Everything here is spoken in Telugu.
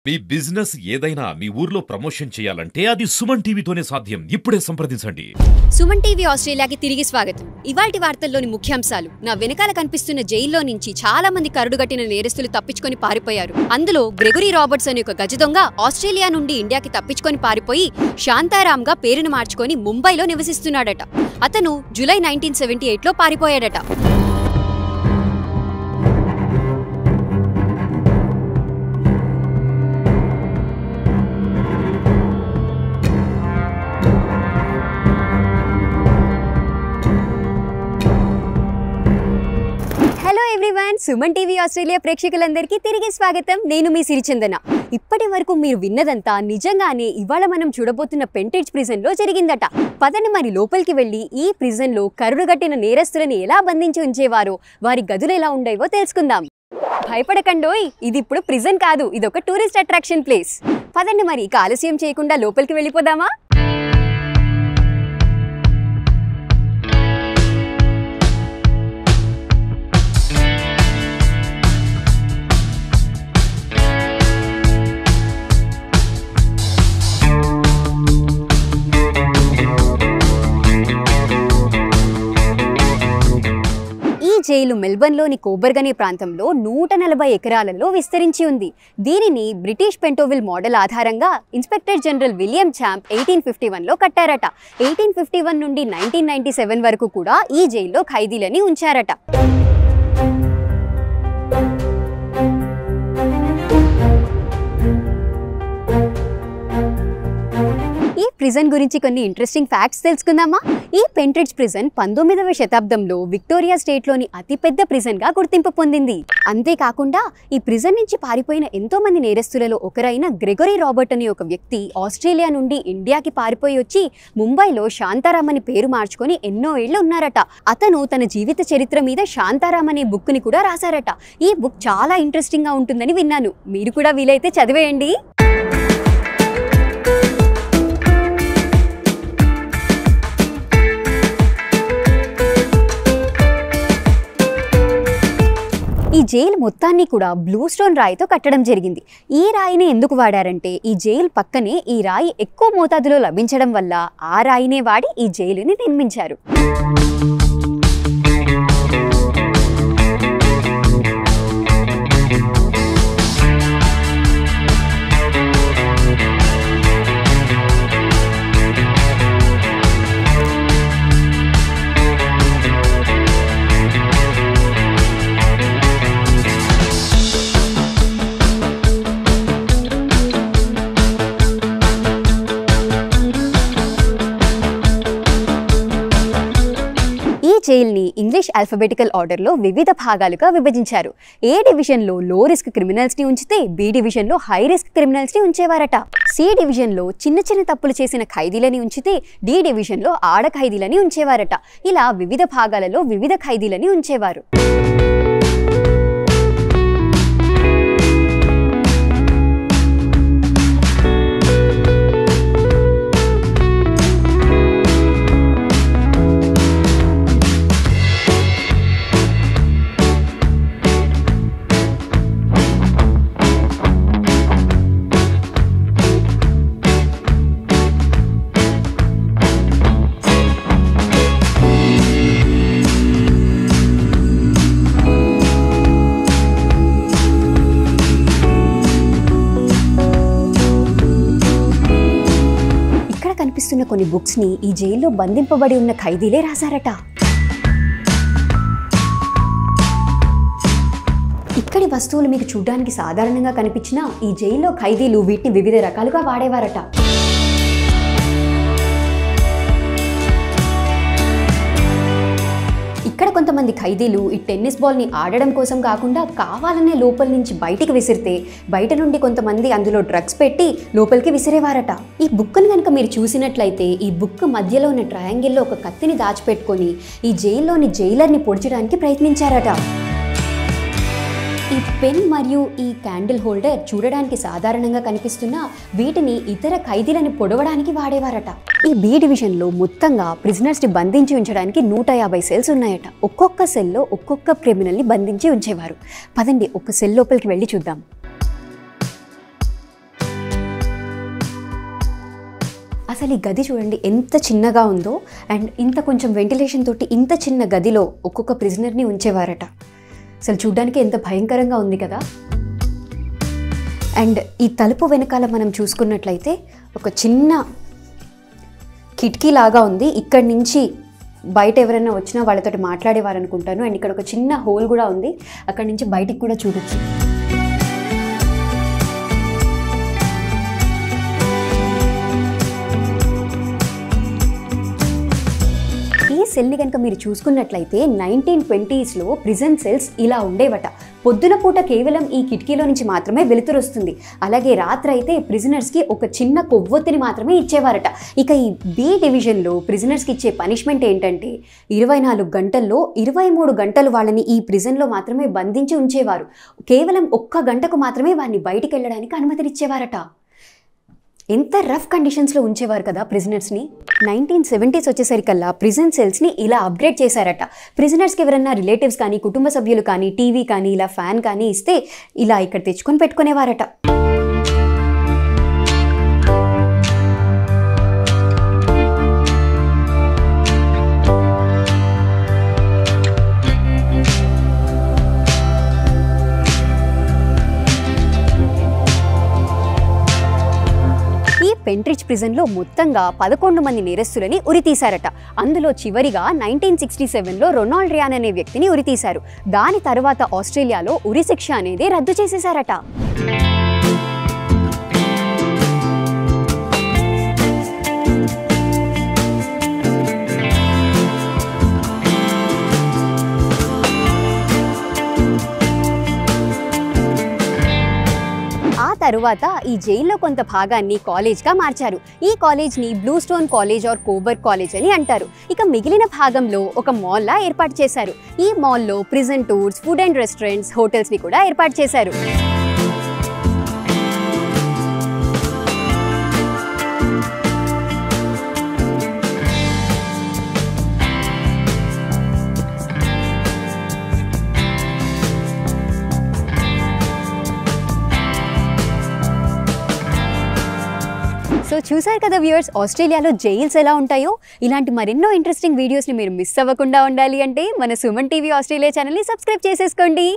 మీ బిజినెస్ ఏదైనా మీ ఊర్లో ప్రమోషన్ చేయాలంటే అది సుమన్ టీవీతోనే సాధ్యం. ఇప్పుడే సంప్రదించండి. సుమన్ టీవీ ఆస్ట్రేలియాకి తిరిగి స్వాగతం. ఇవాల్టి వార్తల్లోని ముఖ్యాంశాలు. నా వెనకాల కనిపిస్తున్న జైల్లో నుంచి చాలా మంది కరుడుగట్టిన నేరస్తులు తప్పించుకొని పారిపోయారు. అందులో గ్రెగరీ రాబర్ట్స్ అనే ఒక గజ దొంగ ఆస్ట్రేలియా నుండి ఇండియాకి తప్పించుకొని పారిపోయి శాంతారామ్ గా పేరును మార్చుకొని ముంబైలో నివసిస్తున్నాడట. అతను జూలై 1978లో పారిపోయాడట. సుమన్ టీవీ ఆస్ట్రేలియా ప్రేక్షకులందరికీ తిరిగి స్వాగతం. నేను మీ సిరిచందన. ఇప్పటి వరకు మీరు విన్నదంతా నిజంగానే ఇవాళ మనం చూడబోతున్న పెంట్రిడ్జ్ ప్రిజన్ లో జరిగిందట. పదండి మరి లోపలికి వెళ్ళి ఈ ప్రిజన్ లో కరుడుగట్టిన నేరస్తులని ఎలా బంధించి ఉంచేవారో, వారి గదులు ఎలా ఉండేవో తెలుసుకుందాం. భయపడకండోయ్, ఇది ఇప్పుడు ప్రిజన్ కాదు, ఇది ఒక టూరిస్ట్ అట్రాక్షన్ ప్లేస్. పదండి మరి ఇక ఆలస్యం చేయకుండా లోపలికి వెళ్ళిపోదామా? జైలు మెల్బర్న్లోని కోబర్గ్ అనే ప్రాంతంలో 140 ఎకరాలలో విస్తరించి ఉంది. దీనిని బ్రిటిష్ పెంటోవిల్ మోడల్ ఆధారంగా ఇన్స్పెక్టర్ జనరల్ విలియం ఛాంప్ 1851లో కట్టారట. 1851 నుండి 1997 వరకు కూడా ఈ జైల్లో ఖైదీలని ఉంచారట. ఈ ప్రిజన్ గురించి కొన్ని ఇంట్రెస్టింగ్ ఫ్యాక్ట్స్ తెలుసుకుందామా? ఈ పెంట్రిడ్జ్ ప్రిజన్ 19వ శతాబ్దంలో విక్టోరియా స్టేట్లోని అతిపెద్ద ప్రిజన్గా గుర్తింపు పొందింది. అంతేకాకుండా ఈ ప్రిజన్ నుంచి పారిపోయిన ఎంతో మంది నేరస్తులలో ఒకరైన గ్రెగరీ రాబర్ట్ అనే ఒక వ్యక్తి ఆస్ట్రేలియా నుండి ఇండియాకి పారిపోయి వచ్చి ముంబైలో శాంతారామ్ అని పేరు మార్చుకొని ఎన్నో ఏళ్లు ఉన్నారట. అతను తన జీవిత చరిత్ర మీద శాంతారామ్ అనే బుక్ ని కూడా రాశారట. ఈ బుక్ చాలా ఇంట్రెస్టింగ్ గా ఉంటుందని విన్నాను. మీరు కూడా వీలైతే చదివేయండి. ఈ జైలు మొత్తాన్ని కూడా బ్లూ స్టోన్ రాయితో కట్టడం జరిగింది. ఈ రాయిని ఎందుకు వాడారంటే ఈ జైలు పక్కనే ఈ రాయి ఎక్కువ మోతాదులో లభించడం వల్ల ఆ రాయినే వాడి ఈ జైలుని నిర్మించారు. జైల్ని ఇంగ్లీష్ ఆల్ఫాబెటికల్ ఆర్డర్లో వివిధ భాగాలుగా విభజించారు. ఏ డివిజన్లో లో రిస్క్ క్రిమినల్స్ని ఉంచితే బి డివిజన్లో హై రిస్క్ క్రిమినల్స్ని ఉంచేవారట. సి డివిజన్లో చిన్న చిన్న తప్పులు చేసిన ఖైదీలని ఉంచితే డి డివిజన్లో ఆడ ఖైదీలని ఉంచేవారట. ఇలా వివిధ భాగాలలో వివిధ ఖైదీలని ఉంచేవారు. కనిపిస్తున్న కొన్ని బుక్స్ ని ఈ జైల్లో బంధింపబడి ఉన్న ఖైదీలే రాశారట. ఇక్కడి వస్తువులు మీకు చూడడానికి సాధారణంగా కనిపించినా ఈ జైల్లో ఖైదీలు వీటిని వివిధ రకాలుగా వాడేవారట. ఇక్కడ కొంతమంది ఖైదీలు ఈ టెన్నిస్ బాల్ని ఆడడం కోసం కాకుండా కావాలనే లోపల నుంచి బయటికి విసిరితే బయట నుండి కొంతమంది అందులో డ్రగ్స్ పెట్టి లోపలికి విసిరేవారట. ఈ బుక్ని కనుక మీరు చూసినట్లయితే ఈ బుక్ మధ్యలో ఉన్న ట్రయాంగిల్లో ఒక కత్తిని దాచిపెట్టుకొని ఈ జైల్లోని జైలర్ని పొడిచడానికి ప్రయత్నించారట. ఈ పెన్ మరియు ఈ క్యాండిల్ హోల్డర్ చూడడానికి సాధారణంగా కనిపిస్తున్నా వీటిని ఇతర ఖైదీలను పొడవడానికి వాడేవారట. ఈ బి డివిజన్లో మొత్తంగా ప్రిజనర్స్ ని బంధించి ఉంచడానికి 150 సెల్స్ ఉన్నాయట. ఒక్కొక్క సెల్లో ఒక్కొక్క క్రిమినల్ ని బంధించి ఉంచేవారు. పదండి ఒక సెల్ లోపలికి వెళ్ళి చూద్దాం. అసలు ఈ గది చూడండి ఎంత చిన్నగా ఉందో, అండ్ ఇంత కొంచెం వెంటిలేషన్ తోటి ఇంత చిన్న గదిలో ఒక్కొక్క ప్రిజనర్ని ఉంచేవారట. అసలు చూడ్డానికి ఎంత భయంకరంగా ఉంది కదా. అండ్ ఈ తలుపు వెనకాల మనం చూసుకున్నట్లయితే ఒక చిన్న కిటికీ లాగా ఉంది. ఇక్కడి నుంచి బయట ఎవరైనా వచ్చినా వాళ్ళతో మాట్లాడేవారు అనుకుంటాను. అండ్ ఇక్కడ ఒక చిన్న హోల్ కూడా ఉంది, అక్కడి నుంచి బయటికి కూడా చూడొచ్చు. ఈ సెల్ని కనుక మీరు చూసుకున్నట్లయితే 1920sలో ప్రిజన్ సెల్స్ ఇలా ఉండేవట. పొద్దున పూట కేవలం ఈ కిటికీలో నుంచి మాత్రమే వెలుతురు వస్తుంది. అలాగే రాత్రి అయితే ప్రిజనర్స్కి ఒక చిన్న కొవ్వొత్తిని మాత్రమే ఇచ్చేవారట. ఇక ఈ బి డివిజన్లో ప్రిజనర్స్కి ఇచ్చే పనిష్మెంట్ ఏంటంటే 24 గంటల్లో 23 గంటలు వాళ్ళని ఈ ప్రిజన్లో మాత్రమే బంధించి ఉంచేవారు. కేవలం 1 గంటకు మాత్రమే వారిని బయటికి వెళ్ళడానికి అనుమతినిచ్చేవారట. ఎంత రఫ్ కండిషన్స్లో ఉంచేవారు కదా ప్రిజనర్స్ని. 1970s వచ్చేసరికల్లా ప్రిజన్ సెల్స్ని ఇలా అప్గ్రేడ్ చేశారట. ప్రిజనర్స్కి ఎవరన్నా రిలేటివ్స్ కానీ కుటుంబ సభ్యులు కానీ టీవీ కానీ ఇలా ఫ్యాన్ కానీ ఇస్తే ఇలా ఇక్కడ తెచ్చుకొని పెట్టుకునేవారట. పెంట్రిడ్జ్ ప్రిజన్లో మొత్తంగా 11 మంది నేరస్తులని ఉరితీశారట. అందులో చివరిగా 1967లో రొనాల్డ్ రియాన్ అనే వ్యక్తిని ఉరితీశారు. దాని తర్వాత ఆస్ట్రేలియాలో ఉరి శిక్ష అనేది రద్దు చేసేశారట. తరువాత ఈ జైల్లో కొంత భాగాన్ని కాలేజ్గా మార్చారు. ఈ కాలేజ్ని blue stone college or Coburg college అని అంటారు. ఇక మిగిలిన భాగంలో ఒక మాల్లా ఏర్పాటు చేశారు. ఈ మాల్లో prison tours, food and restaurants, హోటల్స్ని కూడా ఏర్పాటు చేశారు. సో చూసారు కదా వ్యూవర్స్, ఆస్ట్రేలియాలో జైల్స్ ఎలా ఉంటాయో. ఇలాంటి మరెన్నో ఇంట్రెస్టింగ్ వీడియోస్ని మీరు మిస్ అవ్వకుండా ఉండాలి అంటే మన సుమన్ టీవీ ఆస్ట్రేలియా ఛానల్ని సబ్స్క్రైబ్ చేసేసుకోండి.